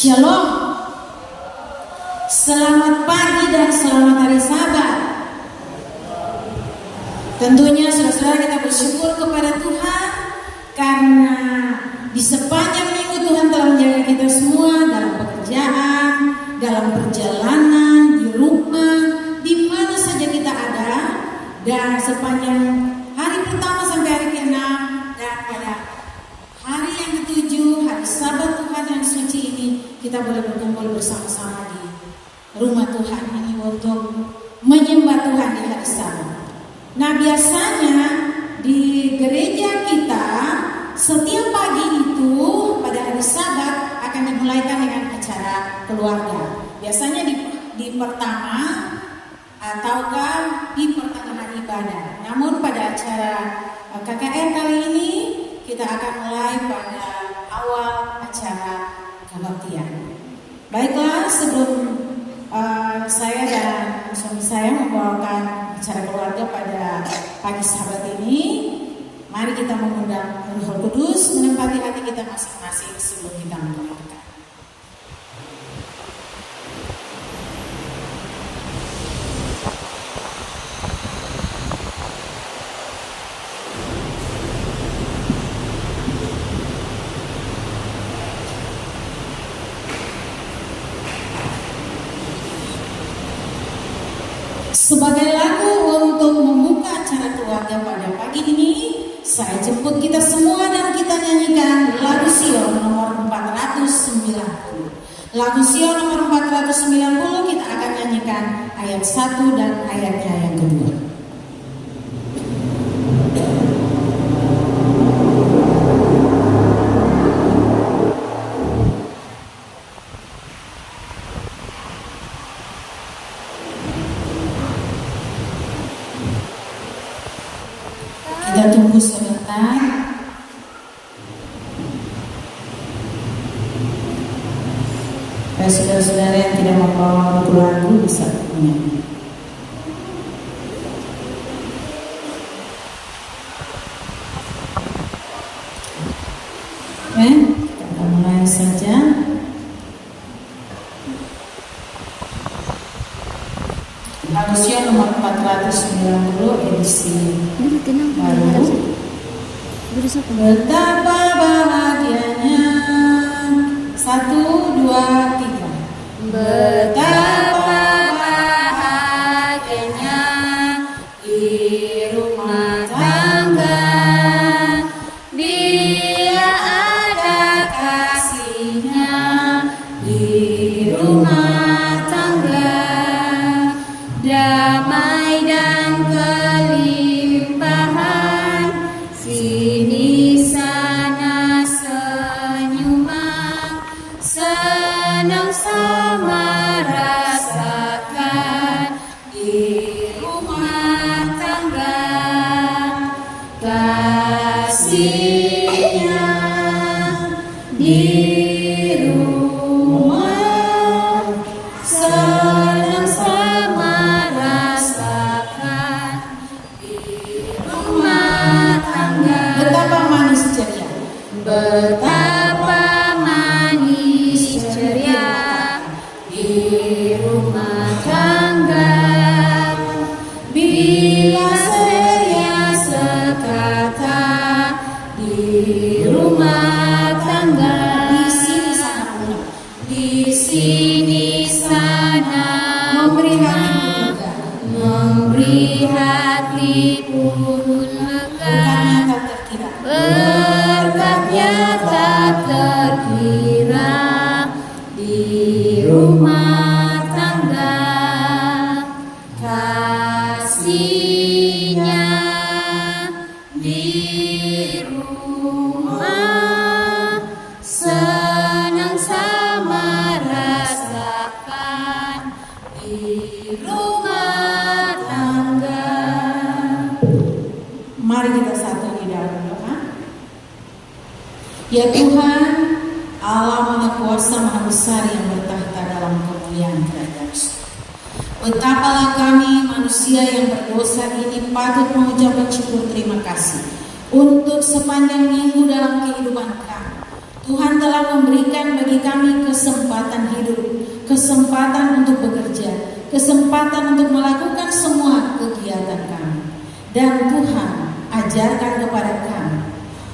Shalom. Selamat pagi dan selamat hari Sabat. Tentunya saudara-saudara kita bersyukur kepada Tuhan karena di sepanjang minggu Tuhan telah menjaga kita semua dalam pekerjaan, dalam perjalanan, di rumah, di mana saja kita ada, dan sepanjang hari pertama sampai hari ke-6 dan pada hari yang ke-7, hari Sabat Tuhan yang suci ini, kita boleh berkumpul bersama-sama di rumah Tuhan ini untuk menyembah Tuhan di hari Sabat. Nah, biasanya di gereja kita setiap pagi itu pada hari Sabat akan dimulaikan dengan acara keluarga. Biasanya di pertama ataukah di pertengahan ibadah. Namun pada acara KKR kali ini kita akan mulai pada awal acara kebaktian. Baiklah, sebelum saya dan suami saya membawakan acara keluarga pada pagi Sabat ini, mari kita mengundang Roh Kudus menempati hati kita masing-masing sebelum kita mendoakan. Sebagai lagu untuk membuka acara keluarga pada pagi ini, saya jemput kita semua dan kita nyanyikan lagu Sion nomor 490. Lagu Sion nomor 490 kita akan nyanyikan ayat 1 dan ayatnya yang kedua. Kita tunggu sebentar. Saudara-saudara yang tidak membawa buku lagu bisa menyanyi. Oke, kita mulai saja. Lagu Sion nomor 490 edisi baru. Betapa bahagianya. 1, 2, 3. Betapa bahagianya di rumah tangga. Dia ada kasihnya di rumah tangga. Damai dan kelimpahan, sini sana senyuman, senang sama rasakan di rumah tangga. Kasihnya di rumah, senang sama rasakan di rumah tangga. Betapa manis ceria, betapa manis ceria di rumah tangga. Bila saya sekata di rumah tangga. Di sini sana memberi hati pun lega, berkatnya tak terkira di rumah tangga. Kasihnya di rumah, senang sama rasakan di rumah tangga. Mari kita satu di dalam doa. Ya Tuhan, Allah Maha Kuasa Maha Besar yang bertahta dalam kemuliaan kerajaan surga. Betapalah kami manusia yang berdosa ini patut mengucapkan syukur terima kasih untuk sepanjang minggu dalam kehidupan kami. Tuhan telah memberikan bagi kami kesempatan hidup, kesempatan untuk bekerja, kesempatan untuk melakukan semua kegiatan kami. Dan Tuhan ajarkan kepada kami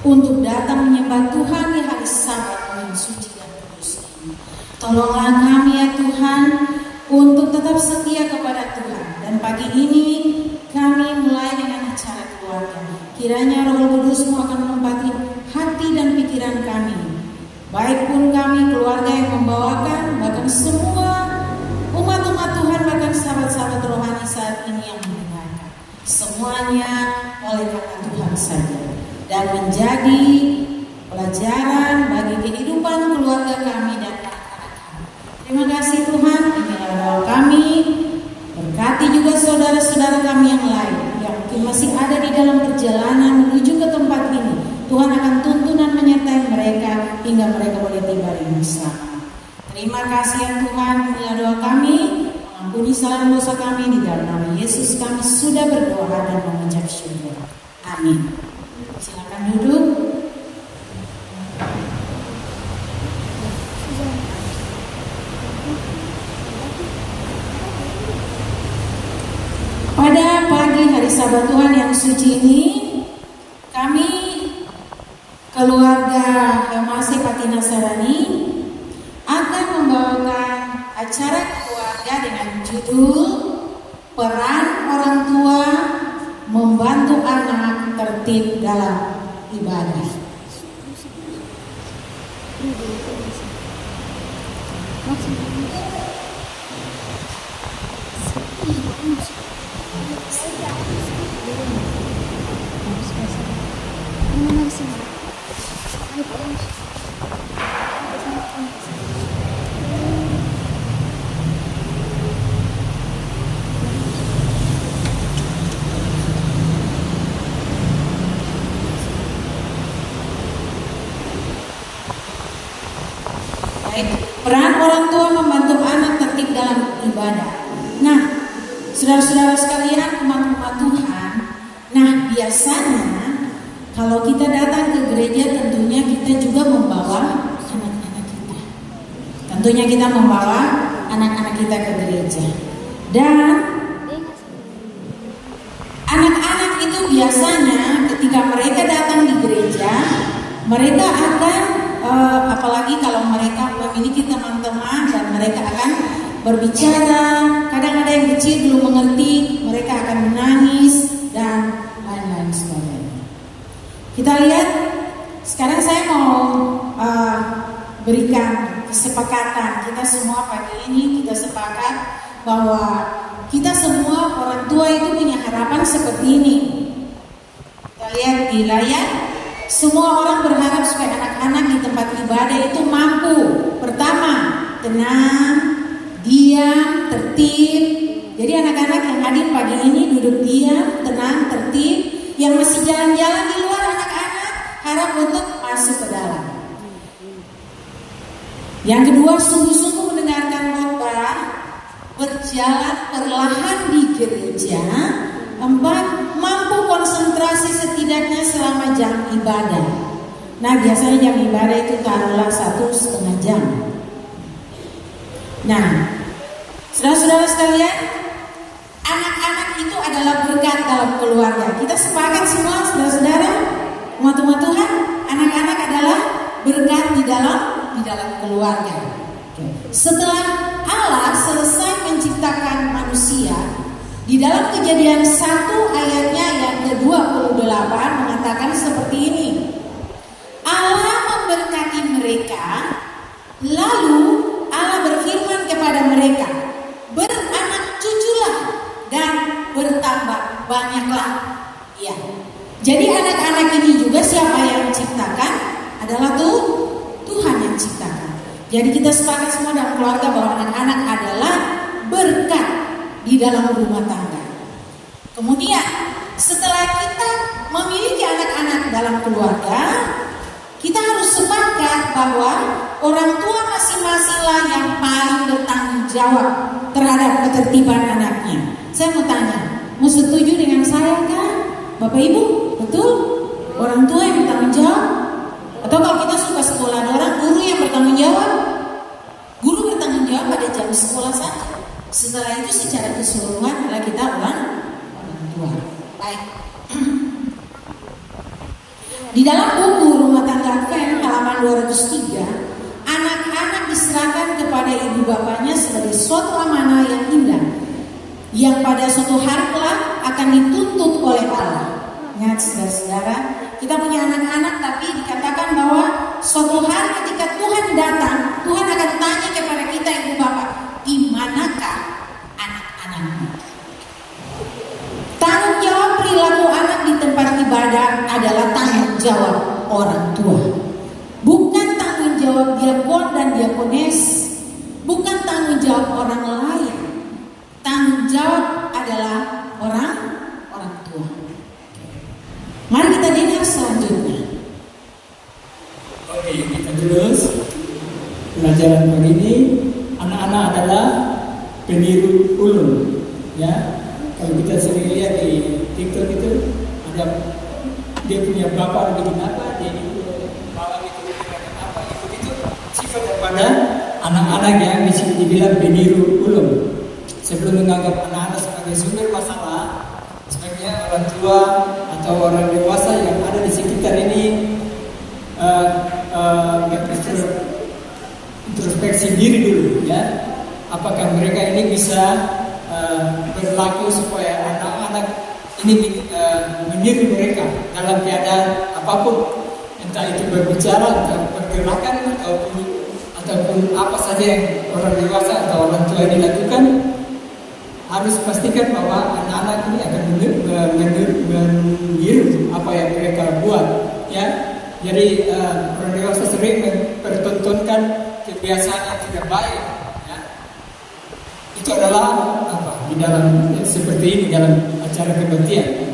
untuk datang menyembah Tuhan di hari Sabat yang suci dan kudus ini. Tolonglah kami ya Tuhan untuk tetap setia kepada Tuhan. Dan pagi ini kami mulai dengan acara keluarga. Kiranya Roh Kudus-Mu akan menempati hati dan pikiran kami. Baik pun kami keluarga yang membawakan, bahkan semua umat-umat Tuhan, bahkan sahabat-sahabat rohani saat ini yang mendengarkan. Semuanya oleh karena Tuhan saja. Dan menjadi pelajaran bagi kehidupan keluarga kami dan anak-anak kami. Terima kasih Tuhan, inilah doa kami. Berkati juga saudara-saudara kami yang lain yang mungkin masih ada di dalam perjalanan menuju ke tempat ini. Tuhan akan tuntun dan menyertai mereka hingga mereka boleh tiba dengan selamat. Terima kasih ya Tuhan, inilah doa kami. Ampuni salah dosa kami, di dalam nama Yesus kami sudah berdoa dan mengucap syukur. Amin. Silakan duduk. Pada pagi hari Sabat Tuhan yang suci ini, kami keluarga HMAC Patina Sarani akan membawakan acara keluarga dengan judul Peran Orang Tua Membantu Anak Tertib dalam Ibadah. Peran orang tua membantu anak tertib dalam ibadah. Nah, saudara-saudara sekalian, umat-umat Tuhan, nah biasanya kalau kita datang ke gereja tentunya kita juga membawa anak-anak kita. Tentunya kita membawa anak-anak kita ke gereja. Dan anak-anak itu biasanya ketika mereka datang di gereja, mereka akan apalagi kalau mereka memiliki teman-teman dan mereka akan berbicara. Kadang ada yang kecil belum mengerti, mereka akan menangis dan lain-lain sebagainya. Kita lihat sekarang saya mau berikan kesepakatan. Kita semua pagi ini kita sepakat bahwa kita semua orang tua itu punya harapan seperti ini. Kita lihat di layar. Semua orang berharap supaya anak-anak di tempat ibadah itu mampu. Pertama, tenang, diam, tertib. Jadi anak-anak yang hadir pagi ini duduk diam, tenang, tertib. Yang masih jalan-jalan di luar anak-anak harap untuk masuk ke dalam. Yang kedua, sungguh-sungguh mendengarkan khotbah, berjalan perlahan di gereja. 4, mampu konsentrasi setidaknya selama jam ibadah. Nah, biasanya jam ibadah itu taruhlah 1,5 jam. Nah, saudara-saudara sekalian, anak-anak itu adalah berkat dalam keluarga. Kita sepakat semua, saudara-saudara, umat-umat Tuhan, anak-anak adalah berkat di dalam keluarga. Setelah Allah selesai menciptakan manusia, di dalam Kejadian 1 ayatnya yang ke-28 mengatakan seperti ini. Allah memberkati mereka, lalu Allah berfirman kepada mereka, beranak cuculah dan bertambah banyaklah. Ya. Jadi anak-anak ini juga siapa yang menciptakan? Adalah Tuhan yang menciptakan. Jadi kita sepakat semua dalam keluarga bahwa anak-anak adalah berkat di dalam rumah tangga. Kemudian setelah kita memiliki anak-anak dalam keluarga, kita harus sepakat bahwa orang tua masing-masinglah yang paling bertanggung jawab terhadap ketertiban anaknya. Saya mau tanya, mau setuju dengan saya kan? Bapak Ibu, betul? Orang tua yang bertanggung jawab? Atau kalau kita suka sekolah orang, guru yang bertanggung jawab. Guru bertanggung jawab pada jam sekolah saja. Setelah itu secara keseluruhan adalah kita orang tua. Baik. Di dalam buku Rumah Tangga Advent halaman 203, anak-anak diserahkan kepada ibu bapaknya sebagai suatu amanah yang indah, yang pada suatu hari kelak akan dituntut oleh Allah. Ingat saudara-saudara, kita punya anak-anak tapi dikatakan bahwa suatu hari ketika Tuhan datang, Tuhan akan tanya kepada kita ibu bapak, di manakah anak-anakmu? Tanggung jawab perilaku anak di tempat ibadah adalah tanggung jawab orang tua. Bukan tanggung jawab diakon dan diakones. Bukan tanggung jawab orang lain. Tanggung jawab adalah orang tua. Mari kita dengar selanjutnya. Oke, kita terus pelajaran pagi ini. Anak-anak adalah peniru ulun, ya. Kalau kita sering lihat di TikTok itu ada dia punya bapak bikin apa, dia itu bawa bikin apa, itu sifat daripada anak-anak yang bisa dibilang peniru ulun. Sebelum menganggap anak-anak sebagai sumber masalah, sebaiknya orang tua atau orang dewasa yang ada di sekitar ini introspeksi diri dulu, ya. Apakah mereka ini bisa berlaku supaya anak-anak ini meniru mereka dalam keadaan apapun, entah itu berbicara, entah pergerakan ataupun apa saja yang orang dewasa atau orang tua ini lakukan. Harus pastikan bahwa anak-anak ini akan meniru apa yang mereka buat, ya. Jadi orang dewasa sering mempertontonkan kebiasaan yang tidak baik, ya. Itu adalah apa di dalam seperti ini dalam acara kebaktian.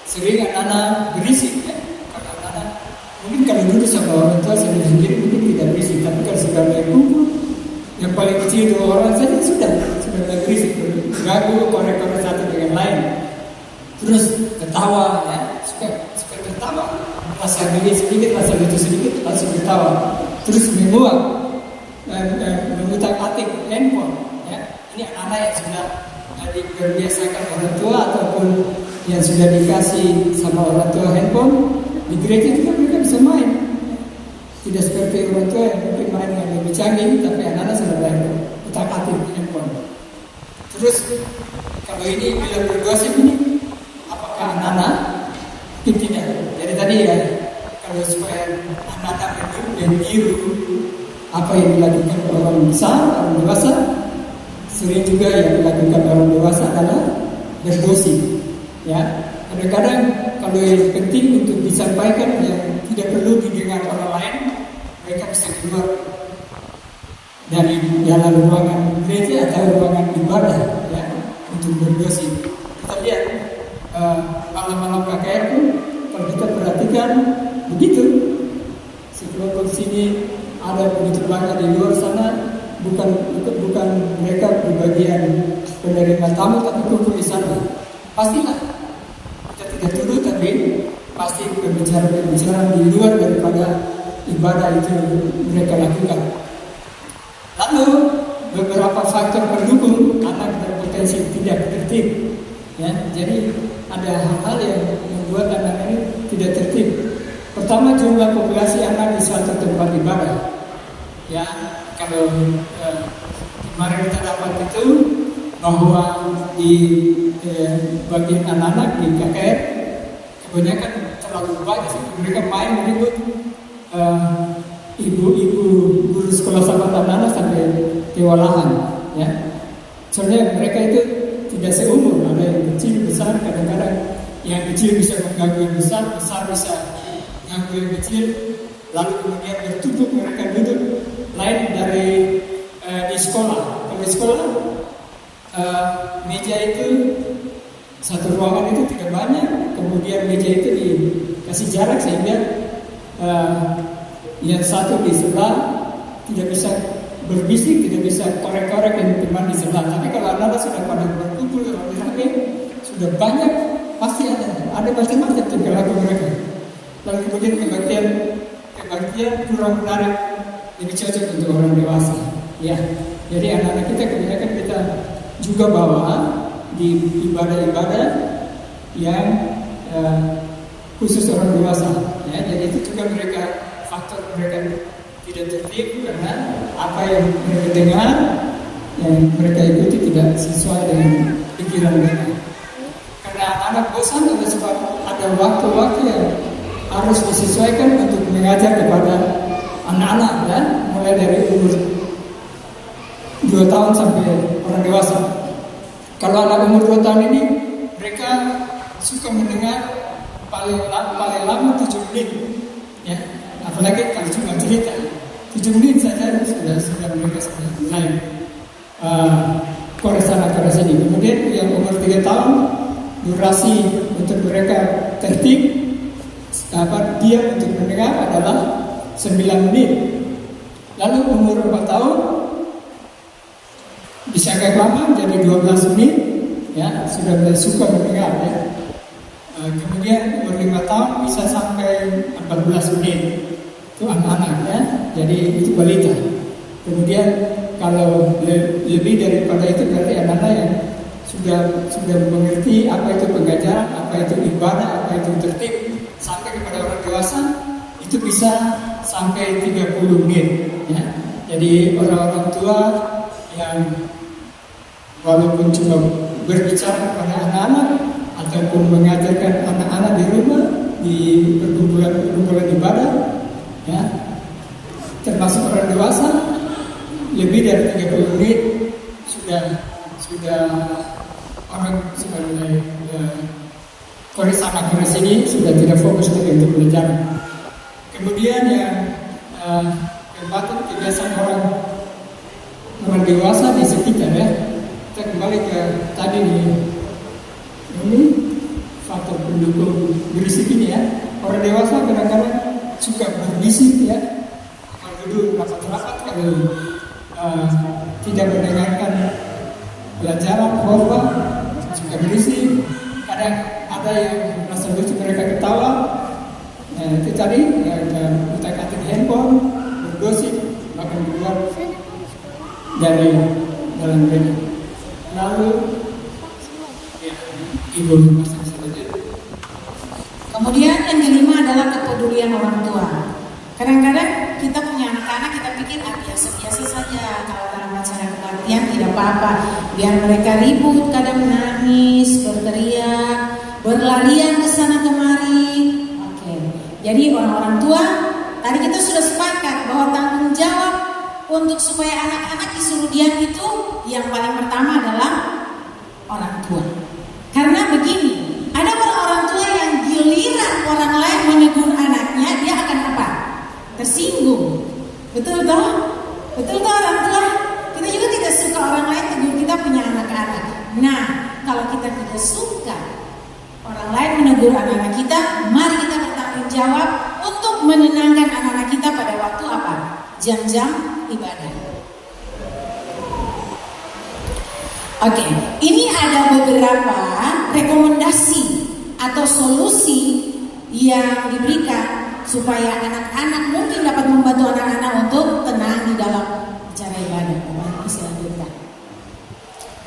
Sering anak-anak berisik, ya. Kalau anak-anak mungkin kalau duduk sama orang tua sendiri mungkin tidak berisik, tapi kalau sudah berkumpul yang paling kecil 2 orang saja sudah berisik, ganggu korek-korek satu dengan lain. Terus ketawa, ya, suka ketawa, rasa geli sedikit, rasa lucu sedikit, langsung ketawa. Terus mengutak-atik handphone, ya. Ini anak-anak yang sudah dibiasakan orang tua ataupun yang sudah dikasih sama orang tua handphone. Di gereja juga mereka bisa main. Tidak seperti orang tua yang mungkin main yang lebih canggih, tapi anak-anak sudah belajar utak-atik handphone. Terus kalau ini bila bergosip ini, apakah anak-anak? Tidak. Jadi tadi ya, kalau supaya anak-anak meniru apa yang dilakukan orang besar, orang dewasa, sering juga yang dilakukan orang dewasa adalah bergosip. Ya, kadang-kadang kalau yang penting untuk disampaikan yang tidak perlu didengar orang lain, mereka bisa keluar dari dalam ruangan gereja atau ruangan ibadah, ya, untuk bergosip. Kita lihat malam-malam KKR pun kalau kita perhatikan begitu. Sekelompok sini ada begitu banyak di luar sana, bukan mereka berbagian penerima tamu tapi kumpul di sana. Pastilah kita tidak tuduh, tapi pasti pembicaraan di luar daripada ibadah itu mereka lakukan. Lalu beberapa faktor pendukung anak berpotensi tidak tertib, ya. Jadi ada hal-hal yang membuat anak ini tidak tertib. Pertama, jumlah populasi anak di suatu tempat ibadah, ya. Kalau kemarin kita dapat itu bahwa di bagian anak-anak di KKR kebanyakan terlalu banyak sih. Mereka main ribut, ibu-ibu guru sekolah sahabat anak-anak sampai kewalahan, ya. Soalnya mereka itu tidak seumur, ada yang kecil, besar, kadang-kadang yang kecil bisa mengganggu yang besar, besar bisa mengganggu yang kecil, lalu kemudian bertumpuk mereka duduk. Lain dari di sekolah. Kalau di sekolah meja itu satu ruangan itu tidak banyak, kemudian meja itu dikasih jarak sehingga yang satu di sebelah tidak bisa berbisik, tidak bisa korek-korek yang teman di sebelah. Tapi kalau anak-anak sudah pada berkumpul rame, sudah banyak, pasti ada macam-macam tingkah laku mereka. Lalu kemudian kebaktian pengertian kurang menarik, lebih cocok untuk orang dewasa. Ya, jadi anak-anak kita kebanyakan kita juga bawa di ibadah-ibadah yang khusus orang dewasa. Ya, jadi itu juga faktor mereka tidak tertipu karena apa yang mereka dengar, yang mereka ikuti tidak sesuai dengan pikiran mereka. Karena anak-anak bosan adalah sebab ada waktu-waktu yang harus disesuaikan untuk mengajar kepada anak-anak, dan mulai dari umur 2 tahun sampai orang dewasa. Kalau anak umur 2 tahun ini mereka suka mendengar paling lama 7 menit, ya. Apalagi kalau cuma cerita 7 menit saja sudah mereka sudah mulai kores sana kores ini. Kemudian yang umur 3 tahun durasi untuk mereka tertib dia untuk mendengar adalah 9 menit. Lalu umur 4 tahun bisa agak lama jadi 12 menit, ya, sudah mulai suka mendengar, ya. Kemudian umur 5 tahun bisa sampai 14 menit, itu anak-anak, ya, jadi itu balita. Kemudian kalau lebih daripada itu berarti anak-anak yang sudah mengerti apa itu pengajaran, apa itu ibadah, apa itu tertib, sampai kepada orang dewasa itu bisa sampai 30 menit, ya. Jadi orang-orang tua yang walaupun cuma berbicara kepada anak-anak ataupun mengajarkan anak-anak di rumah di perkumpulan ibadah, ya, termasuk orang dewasa, lebih dari 30 menit sudah orang sudah mulai kores sana kores ini sudah tidak fokus lagi untuk belajar. Kemudian yang kebiasaan orang dewasa di sekitar, ya. Kita kembali ke tadi nih, ini faktor pendukung berisik ini, ya. Orang dewasa kadang-kadang suka berbisik, ya. Kalau duduk rapat-rapat, kalau tidak mendengarkan pelajaran khotbah suka berisik. Kadang ada yang merasa lucu, mereka ketawa. Itu tadi utak-atik handphone, bergosip, bahkan keluar dari dalam gereja. Lalu ibu Kemudian yang kelima adalah kepedulian orang tua. Kadang-kadang kita punya anak-anak, kita pikir biasa-biasa saja kalau dalam acara kebaktian tidak apa-apa. Biar mereka ribut, kadang menangis, berteriak, berlarian ke sana kemari. Oke. Jadi orang-orang tua, tadi kita sudah sepakat bahwa tanggung jawab untuk supaya anak-anak disuruh diam itu yang paling pertama adalah orang tua. Karena begini, ada orang tua yang giliran orang lain menegur anaknya, dia akan apa? Tersinggung. Betul toh? Betul toh orang tua? Kita juga tidak suka orang lain tegur kita punya anak-anak. Nah, kalau kita tidak suka orang lain menegur anak-anak kita, mari kita bertanggung jawab untuk menenangkan anak-anak kita pada waktu apa? Jam-jam ibadah. Oke, ini ada beberapa rekomendasi atau solusi yang diberikan supaya anak-anak mungkin dapat membantu anak-anak untuk tenang di dalam acara ibadah. Bisa lanjutkan.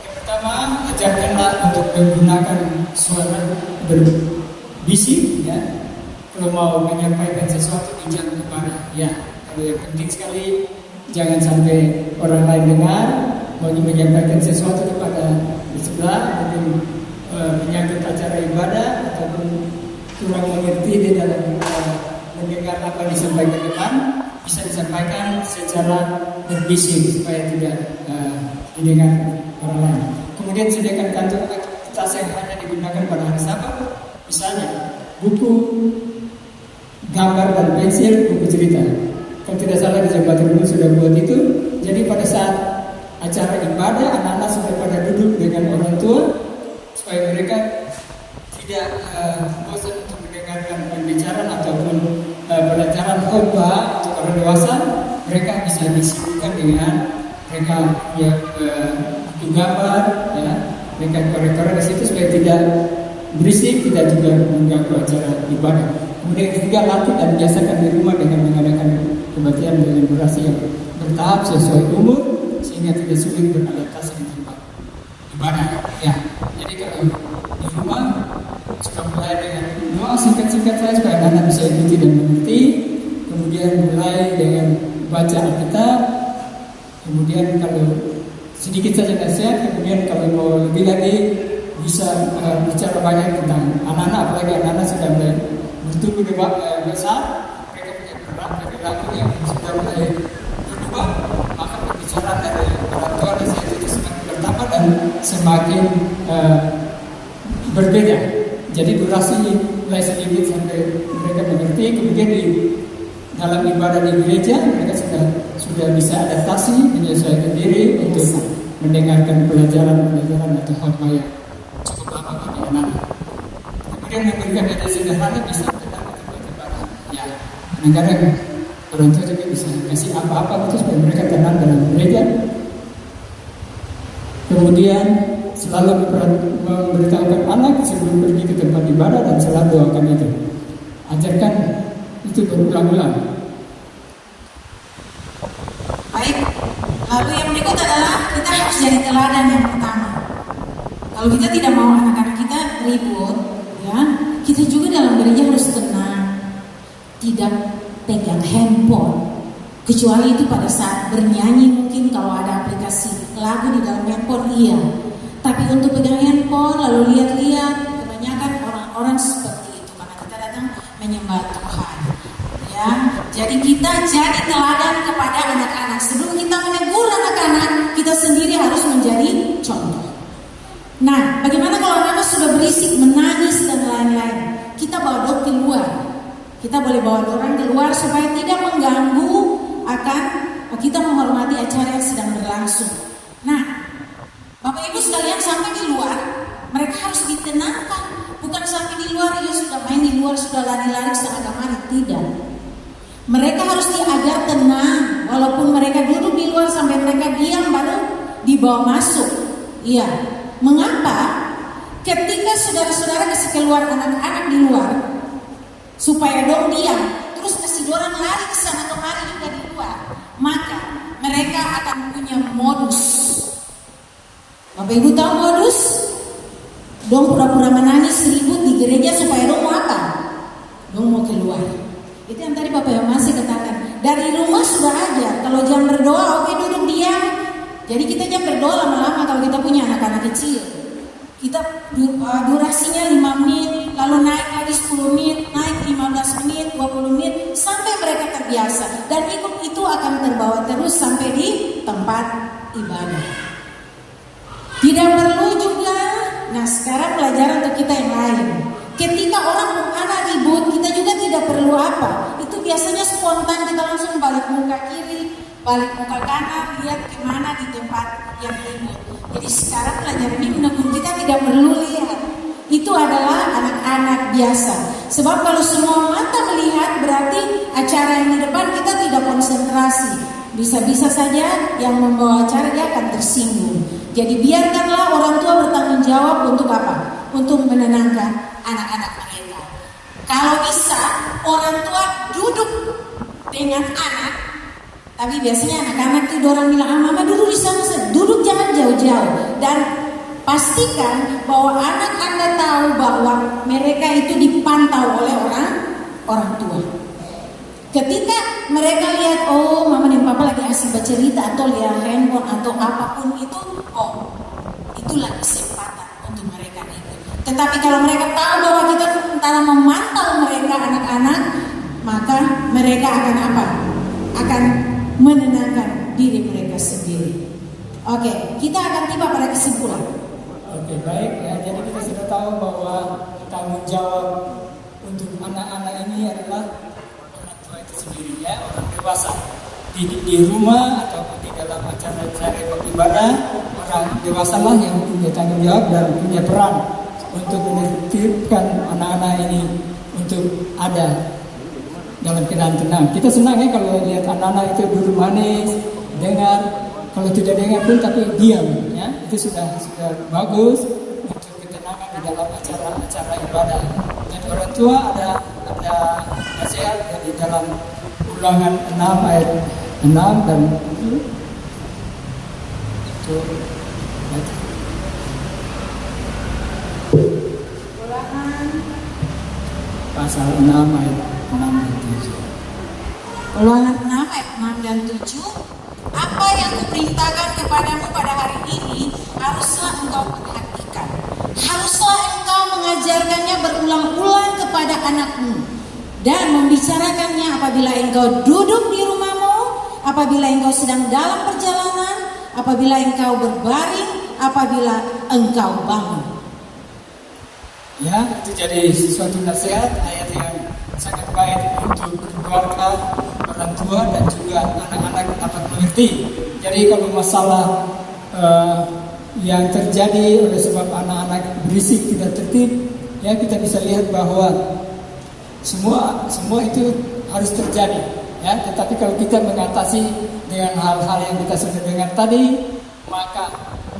Yang pertama, ajarkanlah untuk menggunakan suara berbisik, ya. Kalau mau menyampaikan sesuatu di jam ibadah, ya. Kalau yang penting sekali jangan sampai orang lain dengar. Mau menyampaikan sesuatu kepada di sebelah, mungkin menyangkut acara ibadah ataupun kurang mengerti di dalam mendengar apa yang disampaikan depan, bisa disampaikan secara berbisik supaya tidak didengar orang lain. Kemudian sediakan kantong tas yang hanya digunakan pada hari Sabat, misalnya buku, gambar dan pensil, buku cerita. Kalau tidak salah di Jembatan dulu sudah buat itu. Jadi pada saat acara ibadah, anak-anak sudah pada duduk dengan orang tua supaya mereka tidak bosan untuk mendengarkan pembicaraan ataupun pelajaran khotbah untuk orang dewasa. Mereka bisa disibukkan dengan mereka buku gambar, ya, mereka korek-korek di situ supaya tidak berisik, tidak juga mengganggu acara ibadah. Kemudian juga latih dan biasakan di rumah dengan mengadakan kebaktian dengan durasi yang bertahap sesuai umur sehingga tidak sulit beradaptasi di tempat ibadah. Ya, jadi kalau di rumah suka mulai dengan doa singkat-singkat saja supaya anak bisa ikuti dan mengerti. Kemudian mulai dengan baca Alkitab. Kemudian kalau sedikit saja nasihat. Kemudian kalau mau lebih lagi bisa bicara banyak tentang anak-anak, apalagi anak-anak sudah mulai bertumbuh besar, mereka punya peran perilaku yang sudah mulai berubah, maka pembicaraan dari orang tua dan saya itu semakin bertambah dan semakin berbeda. Jadi durasi mulai sedikit sampai mereka mengerti. Kemudian di dalam ibadah di gereja mereka sudah bisa adaptasi, menyesuaikan diri untuk mendengarkan pelajaran atau khotbah yang cukup lama bagi anak-anak. Kemudian memberikan ide sederhana bisa datang ke tempat ibadah. Ya, kadang-kadang orang tua juga bisa kasih apa-apa itu supaya mereka tenang dalam gereja. Kemudian selalu memberitahukan anak sebelum pergi ke tempat ibadah dan selalu doakan itu. Ajarkan itu berulang-ulang. Baik, lalu yang berikut adalah kita harus jadi teladan yang pertama. Kalau kita tidak mau anak-anak kita ribut, ya, kita juga dalam gereja harus tenang, tidak pegang handphone. Kecuali itu pada saat bernyanyi mungkin kalau ada aplikasi lagu di dalam handphone iya. Tapi untuk pegang handphone lalu lihat-lihat, kebanyakan orang-orang seperti itu karena kita datang menyembah Tuhan. Ya, jadi kita jadi teladan kepada anak-anak. Sebelum kita menegur anak-anak, kita sendiri harus menjadi contoh. Nah, bagaimana kalau anak-anak sudah berisik, menangis dan lain-lain? Kita bawa dok keluar. Kita boleh bawa orang keluar supaya tidak mengganggu akan kita menghormati acara yang sedang berlangsung. Nah, Bapak Ibu sekalian sampai di luar, mereka harus ditenangkan. Bukan sampai di luar, ya sudah main di luar, sudah lari-lari sana kemari. Tidak. Mereka harus diajar tenang. Walaupun mereka duduk di luar sampai mereka diam baru dibawa masuk. Iya. Mengapa? Ketika saudara-saudara kasih keluar anak-anak di luar, supaya dong diam, terus kasih dorang lari ke sana kemari juga di luar, maka mereka akan punya modus. Bapak Ibu tahu modus? Dong pura-pura menangis ribut di gereja supaya dong mau apa? Dong mau keluar. Itu yang tadi Bapak yang masih katakan. Dari rumah sudah aja. Kalau jam berdoa, oke duduk diam. Jadi kita jam berdoa lama-lama kalau kita punya anak-anak kecil. Kita durasinya 5 menit, lalu naik lagi 10 menit, naik 15 menit, 20 menit, sampai mereka terbiasa. Dan itu akan terbawa terus sampai di tempat ibadah. Tidak perlu juga. Nah, sekarang pelajaran untuk kita yang lain. Ketika anak ribut, kita juga tidak perlu apa. Itu biasanya spontan, kita langsung balik muka kiri, balik muka kanan, lihat kemana di tempat yang ribut. Jadi sekarang pelajaran ini menegur kita tidak perlu lihat. Itu adalah anak-anak biasa. Sebab kalau semua mata melihat, berarti acara yang di depan kita tidak konsentrasi. Bisa-bisa saja yang membawa acara dia akan tersinggung. Jadi biarkanlah orang tua bertanggung jawab untuk apa? Untuk menenangkan anak-anak mereka. Kalau bisa orang tua duduk dengan anak, tapi biasanya anak-anak itu orang bilang, mama duduk di sana, duduk jangan jauh-jauh. Dan pastikan bahwa anak Anda tahu bahwa mereka itu dipantau oleh orang tua. Ketika mereka lihat, oh mama dan papa lagi asik bercerita atau lihat handphone atau apapun itu, oh itulah kesempatan untuk mereka itu. Tetapi kalau mereka tahu bahwa kita antara memantau mereka anak-anak, maka mereka akan apa? Akan menenangkan diri mereka sendiri. Oke, kita akan tiba pada kesimpulan. Oke, baik ya. Jadi kita sudah tahu bahwa tanggung jawab untuk anak-anak ini adalah orang tua itu sendiri ya, orang dewasa. Di rumah ataupun di dalam acara-acara ibadah, orang dewasa lah yang punya tanggung jawab dan punya peran untuk menertibkan anak-anak ini untuk ada dalam keadaan tenang. Kita senang ya kalau lihat anak-anak itu duduk manis, dengar. Kalau tidak dengar pun tapi diam, ya itu sudah bagus untuk ketenangan di dalam acara-acara ibadah. Dan orang tua ada nasihat di dalam Ulangan 6 ayat 6 dan 7. Itu Ulangan pasal 6 ayat 6 dan 7. Ulangan 6 ayat 6 dan 7. Apa yang kuperintahkan kepadamu pada hari ini haruslah engkau perhatikan. Haruslah engkau mengajarkannya berulang-ulang kepada anakmu dan membicarakannya apabila engkau duduk di rumahmu, apabila engkau sedang dalam perjalanan, apabila engkau berbaring, apabila engkau bangun. Ya, itu jadi suatu nasihat, ayat yang sangat baik untuk keluarga, orang tua dan juga anak-anak dapat mengerti. Jadi kalau masalah yang terjadi oleh sebab anak-anak berisik tidak tertib, ya kita bisa lihat bahwa semua itu harus terjadi. Ya, tetapi kalau kita mengatasi dengan hal-hal yang kita sudah dengar tadi, maka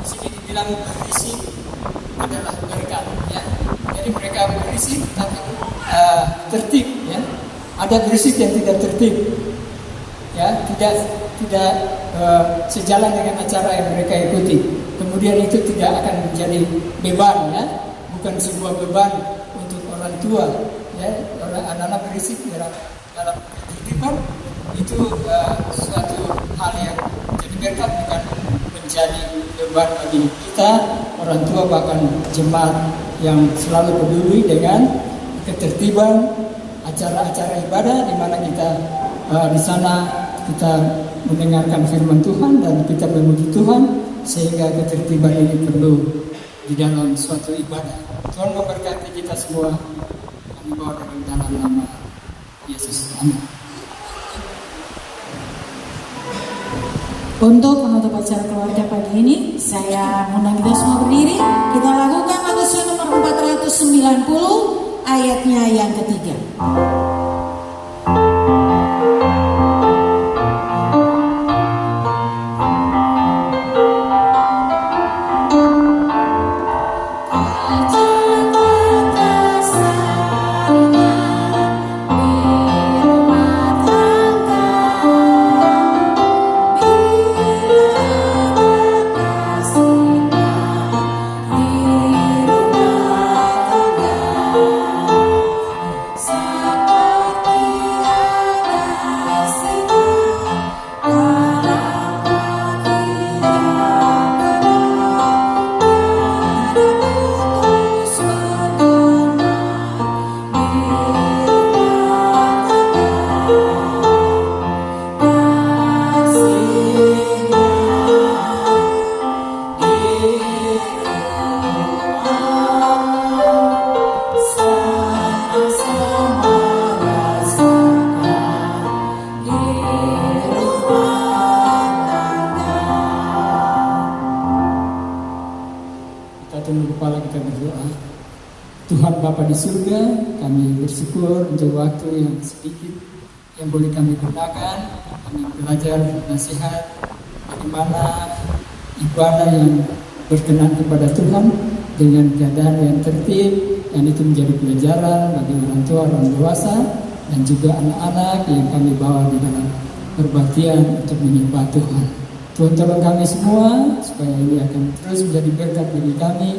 di sini dibilang berisik adalah berkat. Ya. Jadi mereka berisik tapi tertib. Ya. Ada berisik yang tidak tertib. Ya, tidak sejalan dengan acara yang mereka ikuti. Kemudian itu tidak akan menjadi beban, ya, bukan sebuah beban untuk orang tua. Ya, orang anak-anak berisik dalam ketertiban itu suatu hal yang jadi berkat, bukan menjadi beban bagi kita orang tua bahkan jemaat yang selalu peduli dengan ketertiban acara-acara ibadah di mana kita di sana kita mendengarkan firman Tuhan dan kita memuji Tuhan, sehingga ketertiban ini perlu di dalam suatu ibadah. Tuhan memberkati kita semua. Kami bawa dalam nama Yesus. Amin. Untuk menutup acara keluarga pagi ini, saya mengundang kita semua berdiri. Kita lakukan lagu nomor 490 ayatnya yang ketiga. Tuhan Bapa di surga, kami bersyukur untuk waktu yang sedikit yang boleh kami gunakan. Kami belajar nasihat bagaimana ibadah yang berkenan kepada Tuhan dengan keadaan yang tertib, dan itu menjadi pelajaran bagi orang tua, orang dewasa, dan juga anak-anak yang kami bawa di dalam perbaktian untuk menyembah Tuhan. Tuhan tolong kami semua supaya ini akan terus menjadi berkat bagi kami.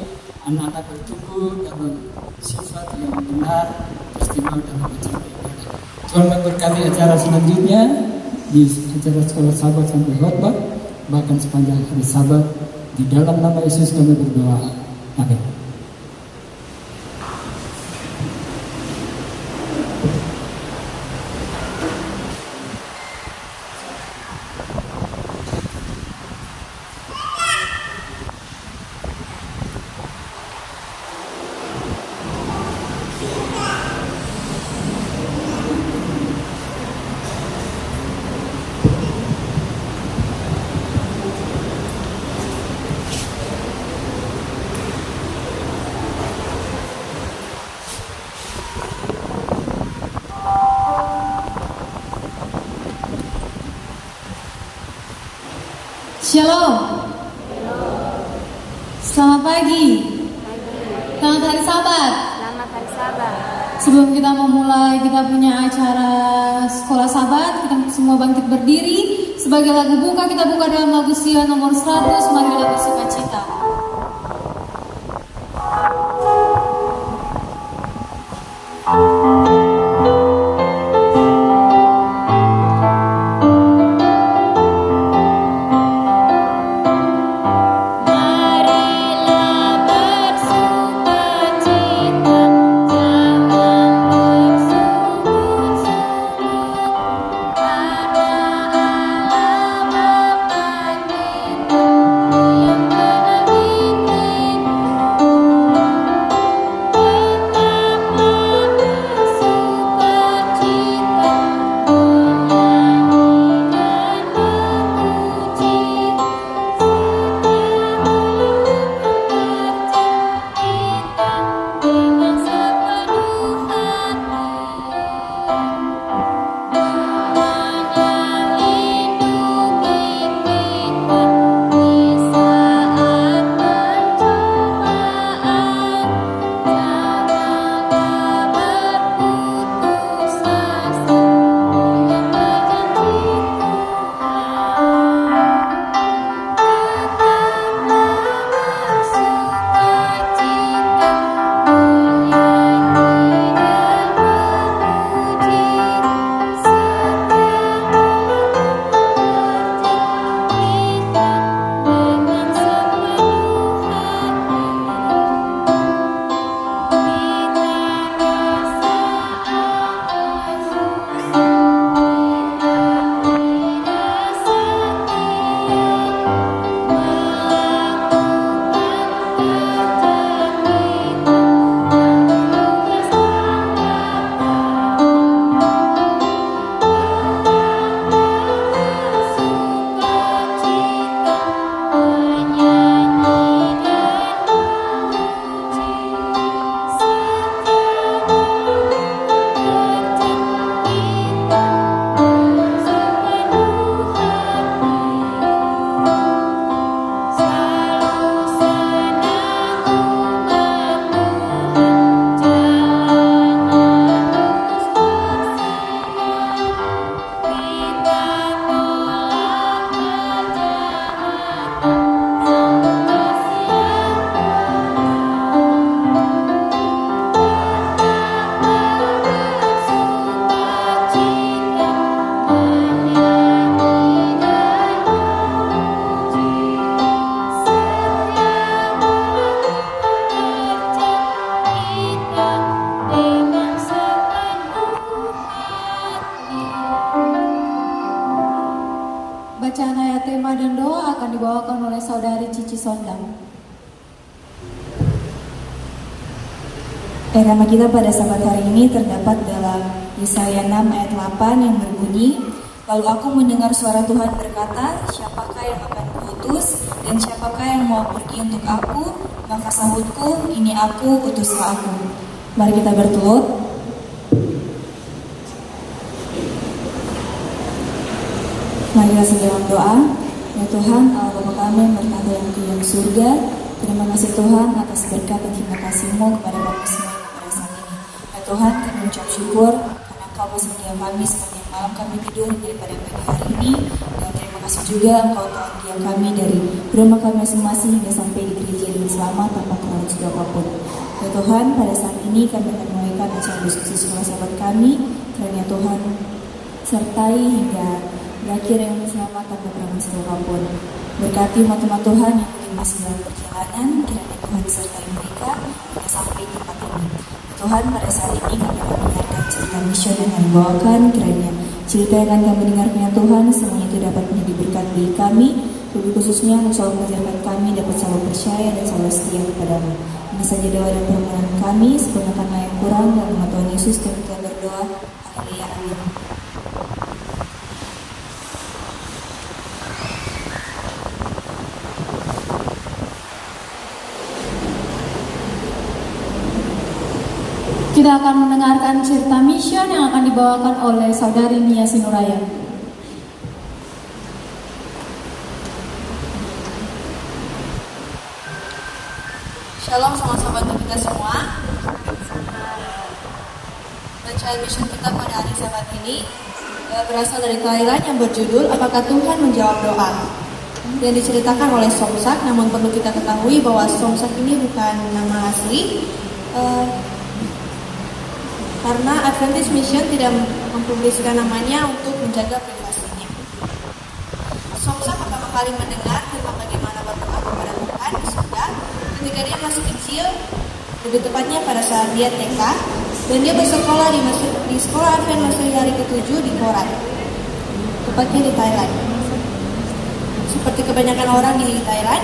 Anak-anak bertumbuh dalam sifat yang benar, istimewa dalam acara ibadah. Tuhan memberkati acara selanjutnya di acara sekolah sahabat sampai khotbah, bahkan sepanjang hari Sabat. Di dalam nama Yesus kami berdoa. Amin. Shalom. Selamat pagi. Selamat hari Sabat. Selamat hari Sabat. Sebelum kita memulai kita punya acara Sekolah Sahabat, kita semua bangkit berdiri. Sebagai lagu buka, kita buka dalam lagu Sion nomor 100, marilah bersukacita. Bacaan ayat tema dan doa akan dibawakan oleh Saudari Cici Sondang. Tema kita pada sabat hari ini terdapat dalam Yesaya 6 ayat 8 yang berbunyi, lalu aku mendengar suara Tuhan berkata, siapakah yang akan kuutus dan siapakah yang mau pergi untuk aku? Maka sahutku, ini aku, utuslah aku. Mari kita bertelut. Marilah dalam doa. Ya Tuhan, Allah Bapa kami yang bertata yang di dalam surga, terima kasih Tuhan atas berkat dan terima kasih-Mu kepada kami semua pada saat ini. Ya Tuhan, kami ucap syukur karena Engkau bersedia kami sepanjang malam kami tidur daripada pagi hari ini, dan terima kasih juga Engkau telah diam kami dari rumah kami masing-masing hingga sampai di gereja dengan selamat tanpa kekurangan juga apapun. Ya Tuhan, pada saat ini kami akan memulaikan acara diskusi sekolah sahabat kami, kiranya Tuhan sertai hingga berakhir yang selamat tanpa kekurangan apapun. Berkati umat-umat Tuhan yang mungkin masih dalam perjalanan, kiranya Tuhan sertai mereka hingga sampai di tempat ini. Tuhan, pada saat ini kami akan mendengarkan cerita mission yang kami bawakan, kiranya cerita yang akan kami dengarkan Tuhan, semuanya itu dapat menjadi berkat bagi kami, lebih khususnya untuk selalu mengajarkan kami dapat selalu percaya dan selalu setia kepadamu. Ini saja doa dan permohonan kami, sempurnakanlah yang kurang, dalam nama Tuhan Yesus kami telah berdoa. Haleluya, amin. Kita akan mendengarkan cerita mission yang akan dibawakan oleh Saudari Nia Sinuraya. Shalom sama sahabat kita semua. Bacaan mission kita pada hari Sabat ini berasal dari Thailand yang berjudul Apakah Tuhan Menjawab Doa? Yang diceritakan oleh Somsak, namun perlu kita ketahui bahwa Somsak ini bukan nama asli karena Adventist Mission tidak mempublikasikan namanya untuk menjaga privasinya. Somsak pertama kali mendengar tentang bagaimana berdoa kepada Tuhan di surga ketika dia masih kecil, lebih tepatnya pada saat dia TK, dan dia bersekolah di sekolah Advent Masri hari ke-7 di Korat, tepatnya di Thailand. Seperti kebanyakan orang di Thailand,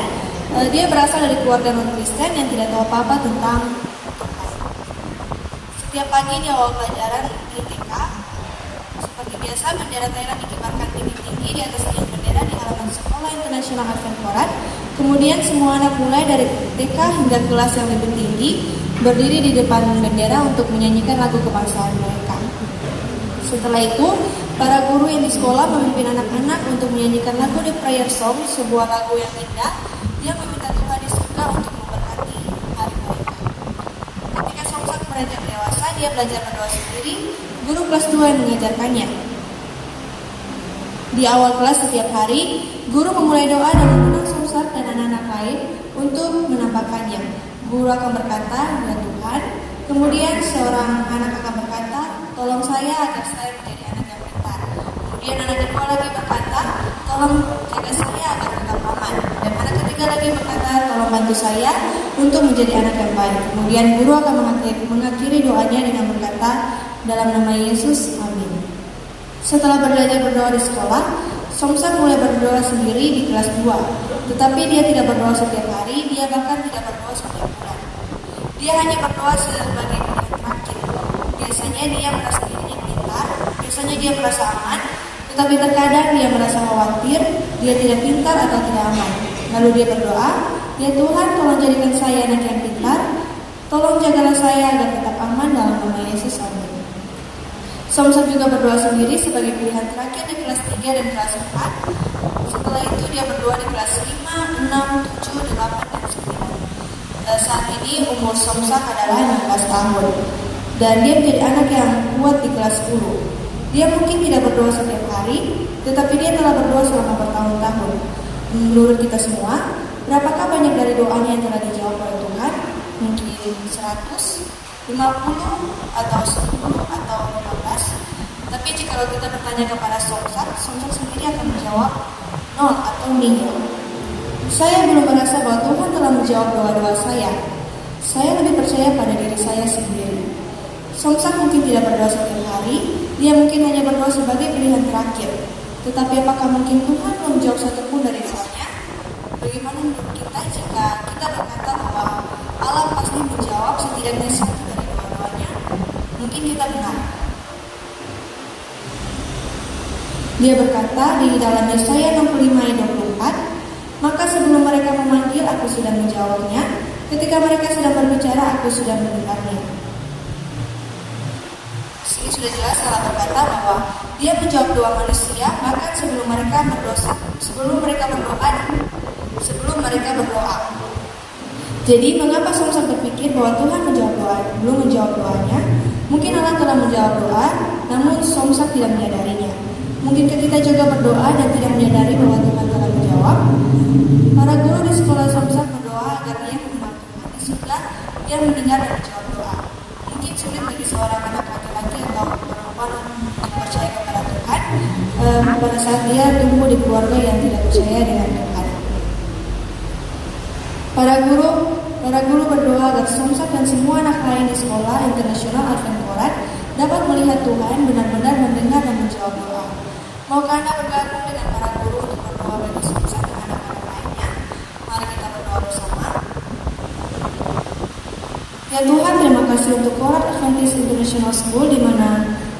dia berasal dari keluarga non-Kristen yang tidak tahu apa-apa tentang Tuhan. Setiap pagi di awal pelajaran di TK, seperti biasa bendera Thailand dikibarkan tinggi-tinggi di atas tiang bendera di halaman sekolah internasional Advent Korat. Kemudian semua anak mulai dari TK hingga kelas yang lebih tinggi berdiri di depan bendera untuk menyanyikan lagu kebangsaan mereka. Setelah itu, para guru yang di sekolah memimpin anak-anak untuk menyanyikan lagu The Prayer Song, sebuah lagu yang indah yang meminta Tuhan di surga untuk memberkati hari mereka. Ketika Somsak beranjak dewasa, dia belajar berdoa sendiri. Guru kelas 2 yang mengajarkannya. Di awal kelas setiap hari, guru memulai doa dan mengundang Somsak dan anak-anak lain untuk menampakkannya. Guru akan berkata, "Ya Tuhan." Kemudian seorang anak akan berkata, "Tolong saya agar saya menjadi anak yang pintar." Kemudian anak kedua lagi berkata, "Tolong jaga saya agar tetap aman." Dan anak ketiga lagi berkata, "Tolong bantu saya untuk menjadi anak yang baik." Kemudian guru akan mengakhiri doanya dengan berkata, "Dalam nama Yesus, amin." Setelah belajar berdoa di sekolah, Somsak mulai berdoa sendiri di kelas 2. Tetapi dia tidak berdoa setiap hari, dia bahkan tidak berdoa setiap bulan. Dia hanya berdoa sebagai pilihan terakhir. Biasanya dia merasa dirinya pintar, biasanya dia merasa aman, tetapi terkadang dia merasa khawatir, dia tidak pintar atau tidak aman. Lalu dia berdoa, "Ya Tuhan, tolong jadikan saya anak yang pintar, tolong jagalah saya agar tetap aman dalam nama Yesus, amin." Somsak juga berdoa sendiri sebagai pilihan terakhir di kelas 3 dan kelas 4. Setelah itu dia berdoa di kelas 5, 6, 7, 8, dan 9. Saat ini umur Somsak adalah 16 tahun. Dan dia menjadi anak yang kuat di kelas 10. Dia mungkin tidak berdoa setiap hari, tetapi dia telah berdoa selama bertahun-tahun. Menurut kita semua, berapakah banyak dari doanya yang telah dijawab oleh Tuhan? Mungkin 100, 50, atau 10, atau 15. Tapi jika kita bertanya kepada Somsak sendiri akan menjawab 0 atau nihil. Saya belum merasa bahwa Tuhan telah menjawab doa-doa saya. Saya lebih percaya pada diri saya sendiri. Somsak mungkin tidak berdoa setiap hari, dia mungkin hanya berdoa sebagai pilihan terakhir. Tetapi apakah mungkin Tuhan belum menjawab satupun dari doanya? Bagaimana menurut kita jika kita berkata bahwa Allah pasti menjawab setidaknya satu dari doa-doanya? Mungkin kita benar. Dia berkata di dalam Yesaya 65 ayat 24, "Maka sebelum mereka memanggil, aku sudah menjawabnya. Ketika mereka sedang berbicara, aku sudah mendengarnya." Sini sudah jelas Allah berkata bahwa dia menjawab doa manusia bahkan sebelum mereka berdoa. Jadi mengapa Somsak berpikir bahwa Tuhan belum menjawab doanya? Mungkin Allah telah menjawab doa, namun Somsak tidak menyadarinya. Mungkin kita juga berdoa dan tidak menyadari bahwa Tuhan telah menjawab. Para guru di sekolah Somsak berdoa agar dia membantu Tuhan di surga, dia mendengar dan menjawab doa. Mungkin sulit bagi seorang anak laki-laki atau perempuan untuk percaya kepada Tuhan pada saat dia tumbuh di keluarga yang tidak percaya dengan Tuhan. Para guru berdoa agar Somsak dan semua anak lain di sekolah internasional Advent Korat dapat melihat Tuhan benar-benar mendengar dan menjawab doa. Maukah Anda bergabung dengan para guru untuk berdoa bagi Somsak dan anak-anak lainnya? Mari kita berdoa bersama. Ya Tuhan, terima kasih untuk Korat Adventist International School di mana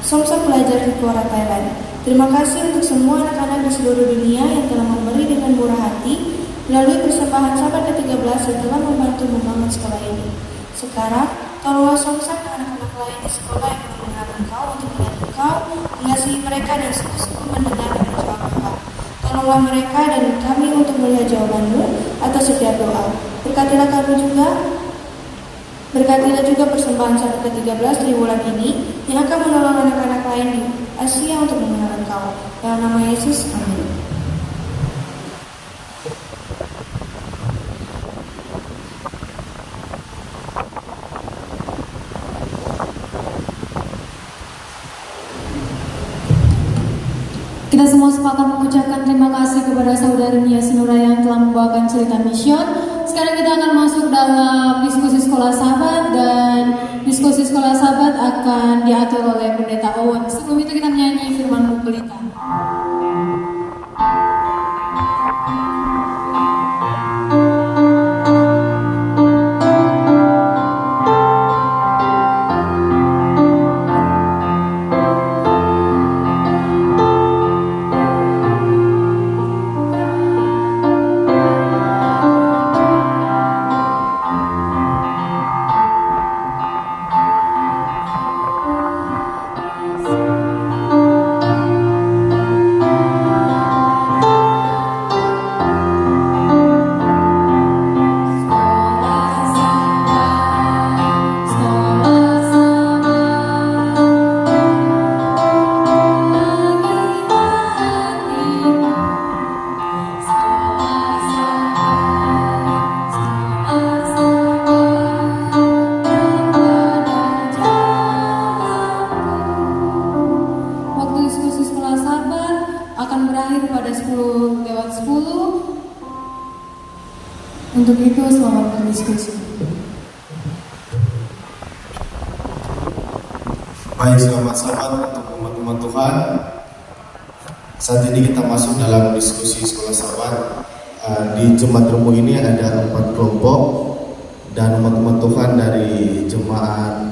Somsak belajar di Korat, Thailand. Terima kasih untuk semua anak-anak di seluruh dunia yang telah memberi dengan murah hati melalui persembahan Sabat ke-13 yang telah membantu membangun sekolah ini. Sekarang, tolonglah Somsak dan anak-anak lain di sekolah yang belum mengenal Engkau untuk melihat Engkau, mengasihi mereka dan sungguh-sungguh mendengar dan menjawab doa. Tolonglah mereka dan kami untuk melihat jawaban-Mu atas setiap doa. Berkatilah kami juga. Berkatilah juga persembahan syarat ke-13 triwulan ini yang akan menolong anak-anak lain di Asia untuk mengenal Engkau. Dalam nama Yesus, amin. Kita semua sepakat mengucapkan terima kasih kepada saudari Nia Sinura yang telah membawakan cerita mision. Sekarang kita akan masuk dalam diskusi sekolah sahabat, dan diskusi sekolah sahabat akan diatur oleh Pendeta Owen. Sebelum itu kita menyanyi firman-Mu Pelita. Untuk itu, selamat berdiskusi. Baik, selamat sahabat untuk teman-teman Tuhan. Saat ini kita masuk dalam diskusi sekolah sahabat. Di Jemaat Remu ini ada 4 kelompok, dan teman-teman Tuhan dari Jemaat